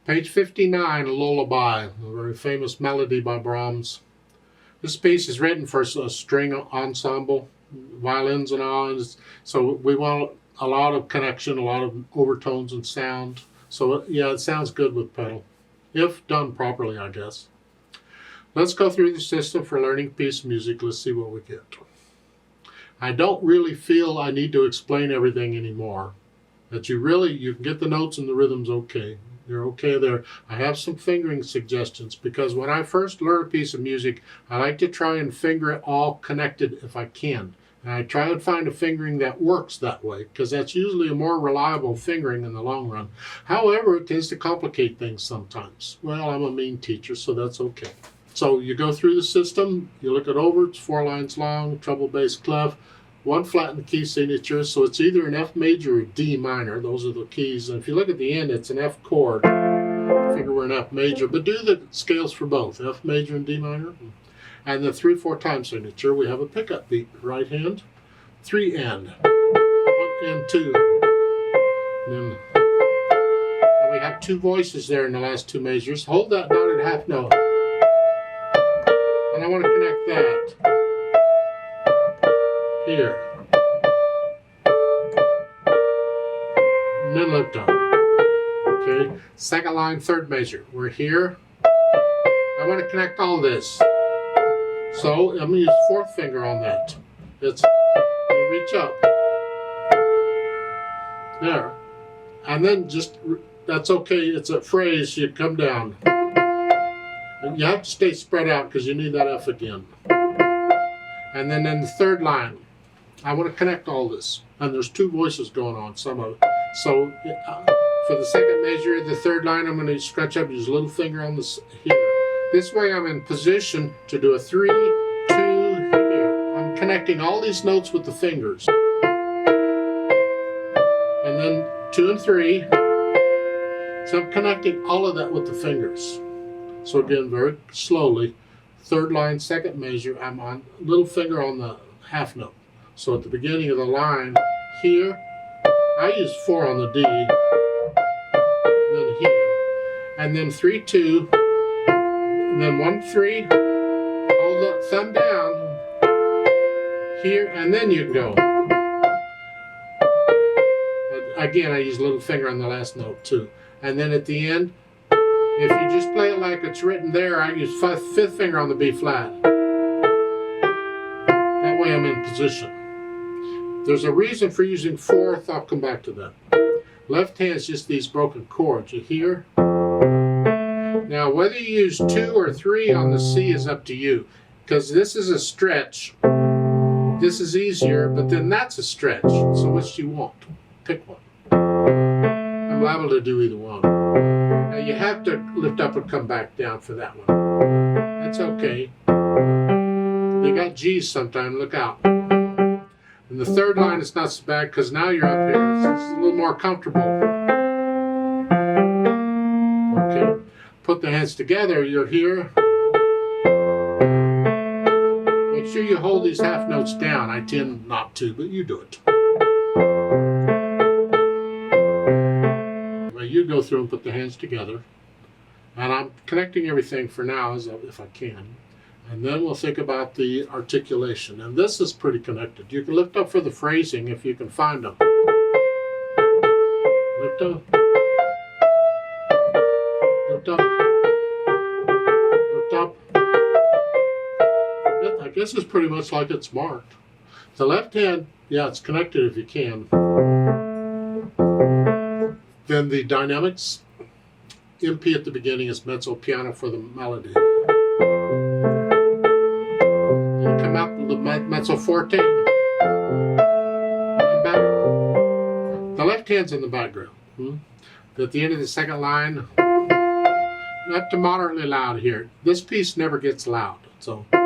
Page 59, Lullaby, a very famous melody by Brahms. This piece is written for a string ensemble, violins and all, so we want a lot of connection, a lot of overtones and sound. So yeah, it sounds good with pedal, if done properly, I guess. Let's go through the system for learning piece music. Let's see what we get. I don't really feel I need to explain everything anymore. That you can get the notes and the rhythms okay. You're okay there. I have some fingering suggestions because when I first learn a piece of music, I like to try and finger it all connected if I can. And I try and find a fingering that works that way because that's usually a more reliable fingering in the long run. However, it tends to complicate things sometimes. Well, I'm a mean teacher, so that's okay. So you go through the system, you look it over, it's 4 lines long, treble, bass, clef, 1 flattened key signature, so it's either an F major or D minor. Those are the keys. And if you look at the end, it's an F chord. Figure we're an F major, but do the scales for both, F major and D minor. And the 3/4 time signature, we have a pickup beat. Right hand, 3 and 1 and 2. And we have 2 voices there in the last 2 measures. Hold that dotted half note. And I want to connect that here. And then lift up. Okay, second line, 3rd measure. We're here. I want to connect all this. So I'm going to use 4th finger on that. It's reach up. There. And then that's okay. It's a phrase. You come down. And you have to stay spread out because you need that F again. And then in the 3rd line, I want to connect all this. And there's 2 voices going on, some of it. So for the 2nd measure, the 3rd line, I'm going to stretch up, use a little finger on this here. This way I'm in position to do a 3, 2, here. I'm connecting all these notes with the fingers. And then 2 and 3. So I'm connecting all of that with the fingers. So again, very slowly. 3rd line, 2nd measure, I'm on little finger on the half note. So at the beginning of the line, here, I use 4 on the D, then here, and then 3, 2, and then 1, 3, hold the thumb down, here, and then you can go. And again, I use a little finger on the last note too. And then at the end, if you just play it like it's written there, I use 5th finger on the B flat. That way I'm in position. There's a reason for using 4th, I'll come back to that. Left hand is just these broken chords. You hear? Now whether you use 2 or 3 on the C is up to you. Because this is a stretch. This is easier, but then that's a stretch. So which do you want? Pick one. I'm liable to do either one. Now you have to lift up and come back down for that one. That's okay. They got G's sometimes, look out. And the 3rd line is not so bad because now you're up here. It's a little more comfortable. Okay. Put the hands together, you're here. Make sure you hold these half notes down. I tend not to, but you do it. You go through and put the hands together, and I'm connecting everything for now if I can, and then we'll think about the articulation. And this is pretty connected. You can lift up for the phrasing if you can find them. Lift up, lift up, lift up. I guess it's pretty much like it's marked. The left hand, yeah, it's connected if you can. Then the dynamics, MP at the beginning is mezzo piano for the melody. You come out with the mezzo forte. And back. The left hand's in the background. At the end of the 2nd line, up to moderately loud here. This piece never gets loud. So at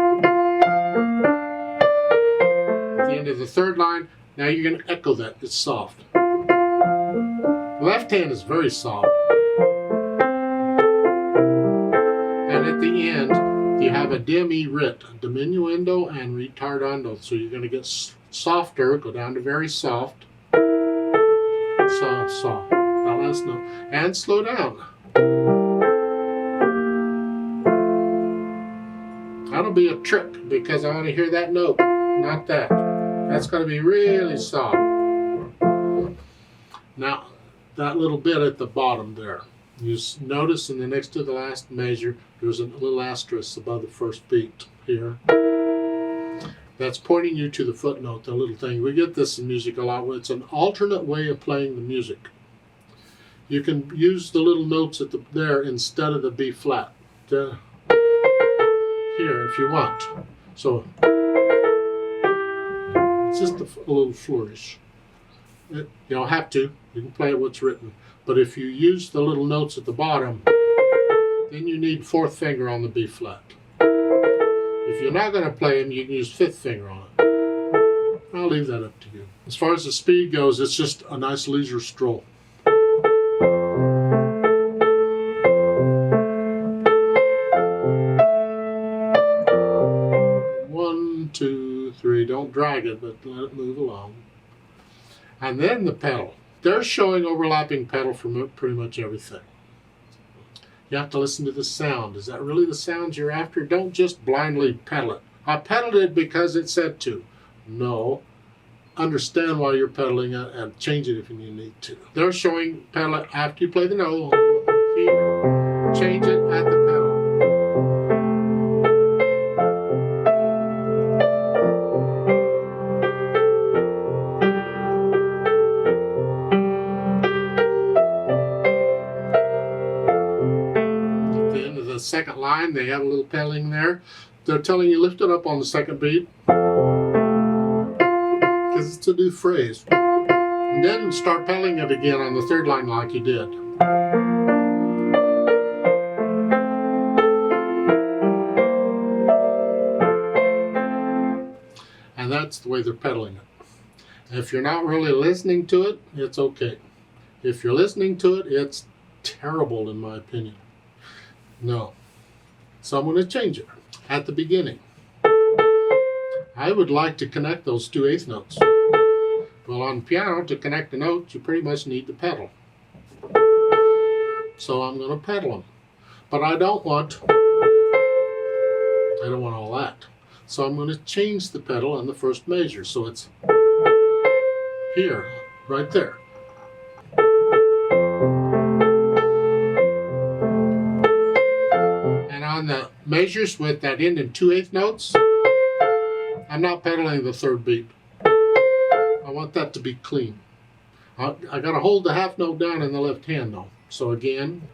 the end of the 3rd line, now you're going to echo that. It's soft. Left hand is very soft. And at the end, you have a demi-rit, diminuendo and retardando. So you're going to get softer, go down to very soft. Soft, soft. That last note. And slow down. That'll be a trick because I want to hear that note, not that. That's going to be really soft. Now, that little bit at the bottom there, you notice in the next to the last measure, there's a little asterisk above the first beat here. That's pointing you to the footnote, the little thing. We get this in music a lot. It's an alternate way of playing the music. You can use the little notes at there instead of the B flat. Here, if you want. So, it's just a little flourish. You don't have to. You can play it what's written. But if you use the little notes at the bottom, then you need fourth finger on the B flat. If you're not going to play them, you can use fifth finger on it. I'll leave that up to you. As far as the speed goes, it's just a nice leisure stroll. 1, 2, 3. Don't drag it, but let it move along. And then the pedal. They're showing overlapping pedal for pretty much everything. You have to listen to the sound. Is that really the sound you're after? Don't just blindly pedal it. I pedaled it because it said to. No. Understand why you're pedaling it and change it if you need to. They're showing pedal it after you play the note. Here. Change it at the pedal. Second line, they have a little pedaling there. They're telling you lift it up on the second beat because it's a new phrase. And then start pedaling it again on the third line like you did. And that's the way they're pedaling it. If you're not really listening to it, it's okay. If you're listening to it, it's terrible in my opinion. No. So I'm going to change it at the beginning. I would like to connect those two eighth notes. Well, on piano, to connect the notes, you pretty much need the pedal. So I'm going to pedal them. But I don't want all that. So I'm going to change the pedal on the first measure. So it's here, right there. On the measures with that end in 2/8 notes, I'm not pedaling the third beat. I want that to be clean. I got to hold the half note down in the left hand though. So again.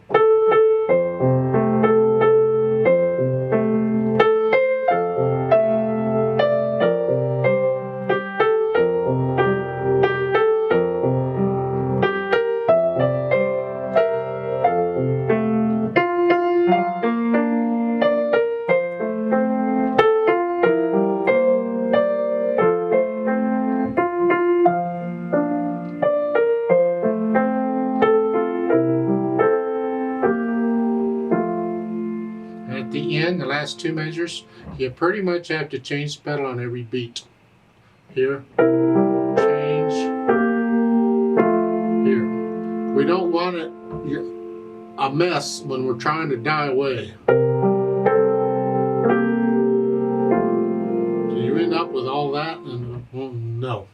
At the end, the last two measures, you pretty much have to change the pedal on every beat. Here, change, here. We don't want it a mess when we're trying to die away. Do you end up with all that? And well, no.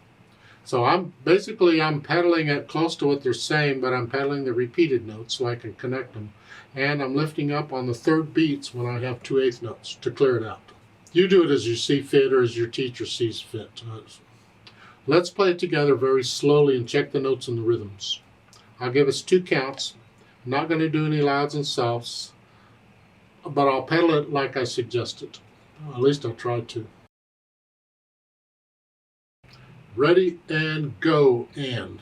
So I'm pedaling it close to what they're saying, but I'm pedaling the repeated notes so I can connect them. And I'm lifting up on the third beats when I have 2/8 notes to clear it out. You do it as you see fit or as your teacher sees fit. Let's play it together very slowly and check the notes and the rhythms. I'll give us 2 counts. I'm not going to do any louds and softs, but I'll pedal it like I suggested. At least I'll try to. Ready and go, and.